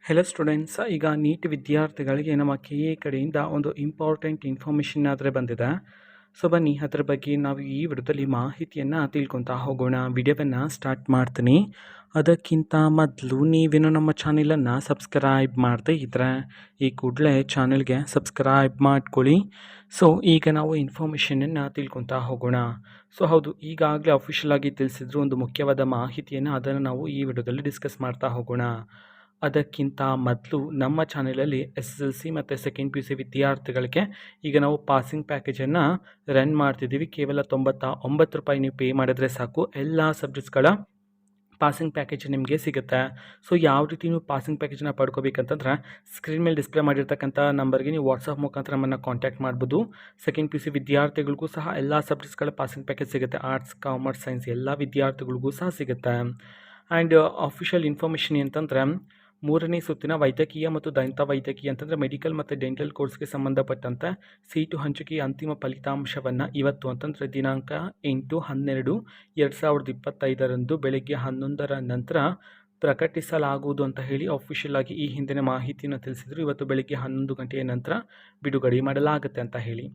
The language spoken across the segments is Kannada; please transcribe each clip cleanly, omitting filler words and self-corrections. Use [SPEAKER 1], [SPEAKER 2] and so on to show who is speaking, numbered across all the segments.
[SPEAKER 1] ಹೆಲೋ ಸ್ಟೂಡೆಂಟ್ಸ್, ಈಗ ನೀಟ್ ವಿದ್ಯಾರ್ಥಿಗಳಿಗೆ ನಮ್ಮ ಕೆ ಎ ಕಡೆಯಿಂದ ಒಂದು ಇಂಪಾರ್ಟೆಂಟ್ ಇನ್ಫಾರ್ಮೇಷನ್ ಆದರೆ ಬಂದಿದೆ. ಸೊ ಬನ್ನಿ ಅದರ ಬಗ್ಗೆ ನಾವು ಈ ವಿಡಿಯೋದಲ್ಲಿ ಮಾಹಿತಿಯನ್ನು ತಿಳ್ಕೊತಾ ಹೋಗೋಣ. ವಿಡಿಯೋವನ್ನು ಸ್ಟಾರ್ಟ್ ಮಾಡ್ತೀನಿ. ಅದಕ್ಕಿಂತ ಮೊದಲು ನೀವೇನು ನಮ್ಮ ಚಾನೆಲನ್ನು ಸಬ್ಸ್ಕ್ರೈಬ್ ಮಾಡದೇ ಇದ್ದರೆ ಈ ಕೂಡಲೇ ಚಾನೆಲ್ಗೆ ಸಬ್ಸ್ಕ್ರೈಬ್ ಮಾಡ್ಕೊಳ್ಳಿ. ಸೊ ಈಗ ನಾವು ಇನ್ಫಾರ್ಮೇಷನನ್ನು ತಿಳ್ಕೊತಾ ಹೋಗೋಣ. ಸೊ ಹೌದು, ಈಗಾಗಲೇ ಅಫಿಷಿಯಲ್ ಆಗಿ ತಿಳಿಸಿದ್ರು ಒಂದು ಮುಖ್ಯವಾದ ಮಾಹಿತಿಯನ್ನು, ಅದನ್ನು ನಾವು ಈ ವಿಡಿಯೋದಲ್ಲಿ ಡಿಸ್ಕಸ್ ಮಾಡ್ತಾ ಹೋಗೋಣ. ಅದಕ್ಕಿಂತ ಮೊದಲು ನಮ್ಮ ಚಾನೆಲಲ್ಲಿ SSLC ಮತ್ತು ಸೆಕೆಂಡ್ PUC ವಿದ್ಯಾರ್ಥಿಗಳಿಗೆ ಈಗ ನಾವು ಪಾಸಿಂಗ್ ಪ್ಯಾಕೇಜನ್ನು ರನ್ ಮಾಡ್ತಿದ್ದೀವಿ. ಕೇವಲ 99 ರೂಪಾಯಿ ನೀವು ಪೇ ಮಾಡಿದ್ರೆ ಸಾಕು, ಎಲ್ಲ ಸಬ್ಜೆಕ್ಟ್ಸ್ಗಳ ಪಾಸಿಂಗ್ ಪ್ಯಾಕೇಜ್ ನಿಮಗೆ ಸಿಗುತ್ತೆ. ಸೊ ಯಾವ ರೀತಿ ನೀವು ಪಾಸಿಂಗ್ ಪ್ಯಾಕೇಜನ್ನ ಪಡ್ಕೋಬೇಕಂತಂದ್ರೆ ಸ್ಕ್ರೀನ್ ಮೇಲೆ ಡಿಸ್ಪ್ಲೇ ಮಾಡಿರ್ತಕ್ಕಂಥ ನಂಬರ್ಗೆ ನೀವು ವಾಟ್ಸಪ್ ಮುಖಾಂತರ ನಮ್ಮನ್ನು ಕಾಂಟ್ಯಾಕ್ಟ್ ಮಾಡ್ಬೋದು. ಸೆಕೆಂಡ್ PUC ವಿದ್ಯಾರ್ಥಿಗಳಿಗೂ ಸಹ ಎಲ್ಲ ಸಬ್ಜೆಕ್ಟ್ಸ್ಗಳ ಪಾಸಿಂಗ್ ಪ್ಯಾಕೇಜ್ ಸಿಗುತ್ತೆ. ಆರ್ಟ್ಸ್, ಕಾಮರ್ಸ್, ಸೈನ್ಸ್ ಎಲ್ಲ ವಿದ್ಯಾರ್ಥಿಗಳಿಗೂ ಸಹ ಸಿಗುತ್ತೆ. ಆ್ಯಂಡ್ ಅಫಿಷಿಯಲ್ ಇನ್ಫಾರ್ಮೇಷನ್ ಅಂತಂದರೆ 3ನೇ ಸುತ್ತಿನ ವೈದ್ಯಕೀಯ ಮತ್ತು ದಂತ ವೈದ್ಯಕೀಯ ಅಂತಂದರೆ ಮೆಡಿಕಲ್ ಮತ್ತು ಡೆಂಟಲ್ ಕೋರ್ಸ್ಗೆ ಸಂಬಂಧಪಟ್ಟಂತೆ ಸೀಟು ಹಂಚಿಕೆಯ ಅಂತಿಮ ಫಲಿತಾಂಶವನ್ನು ಇವತ್ತು ಅಂತಂದರೆ ದಿನಾಂಕ 8/12/2025 ಬೆಳಗ್ಗೆ 11ರ ನಂತರ ಪ್ರಕಟಿಸಲಾಗುವುದು ಅಂತ ಹೇಳಿ ಅಫಿಷಿಯಲ್ ಆಗಿ ಈ ಹಿಂದಿನ ಮಾಹಿತಿಯನ್ನು ತಿಳಿಸಿದ್ರು. ಇವತ್ತು ಬೆಳಗ್ಗೆ 11 ಗಂಟೆಯ ನಂತರ ಬಿಡುಗಡೆ ಮಾಡಲಾಗುತ್ತೆ ಅಂತ ಹೇಳಿ.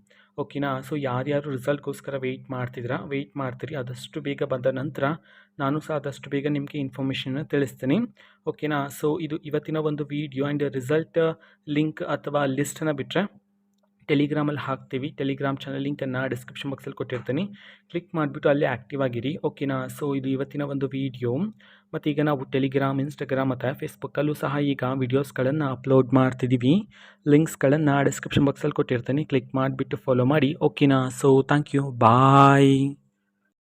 [SPEAKER 1] ಓಕೆನಾ. ಸೊ ಯಾರ್ಯಾರು ರಿಸಲ್ಟ್ಗೋಸ್ಕರ ವೆಯ್ಟ್ ಮಾಡ್ತೀರಿ, ಆದಷ್ಟು ಬೇಗ ಬಂದ ನಂತರ ನಾನು ಸಹ ಆದಷ್ಟು ಬೇಗ ನಿಮಗೆ ಇನ್ಫಾರ್ಮೇಷನ್ನ ತಿಳಿಸ್ತೀನಿ. ಓಕೆನಾ. ಸೊ ಇದು ಇವತ್ತಿನ ಒಂದು ವಿಡಿಯೋ. ಆ್ಯಂಡ್ ರಿಸಲ್ಟ್ ಲಿಂಕ್ ಅಥವಾ ಲಿಸ್ಟನ್ನು ಬಿಟ್ಟರೆ ಟೆಲಿಗ್ರಾಮಲ್ಲಿ ಹಾಕ್ತೀವಿ. ಟೆಲಿಗ್ರಾಮ್ ಚಾನಲ್ ಲಿಂಕನ್ನು ಡಿಸ್ಕ್ರಿಪ್ಷನ್ ಬಾಕ್ಸಲ್ಲಿ ಕೊಟ್ಟಿರ್ತೀನಿ. ಕ್ಲಿಕ್ ಮಾಡಿಬಿಟ್ಟು ಅಲ್ಲೇ ಆ್ಯಕ್ಟಿವ್ ಆಗಿರಿ. ಓಕೆನಾ. ಸೊ ಇದು ಇವತ್ತಿನ ಒಂದು ವಿಡಿಯೋ. ಮತ್ತು ಈಗ ನಾವು ಟೆಲಿಗ್ರಾಮ್, ಇನ್ಸ್ಟಾಗ್ರಾಮ್ ಮತ್ತು ಫೇಸ್ಬುಕ್ಕಲ್ಲೂ ಸಹ ಈಗ ವಿಡಿಯೋಸ್ಗಳನ್ನು ಅಪ್ಲೋಡ್ ಮಾಡ್ತಿದ್ದೀವಿ. ಲಿಂಕ್ಸ್ಗಳನ್ನು ಡಿಸ್ಕ್ರಿಪ್ಷನ್ ಬಾಕ್ಸಲ್ಲಿ ಕೊಟ್ಟಿರ್ತೀನಿ. ಕ್ಲಿಕ್ ಮಾಡಿಬಿಟ್ಟು ಫಾಲೋ ಮಾಡಿ. ಓಕೆನಾ. So thank you, bye.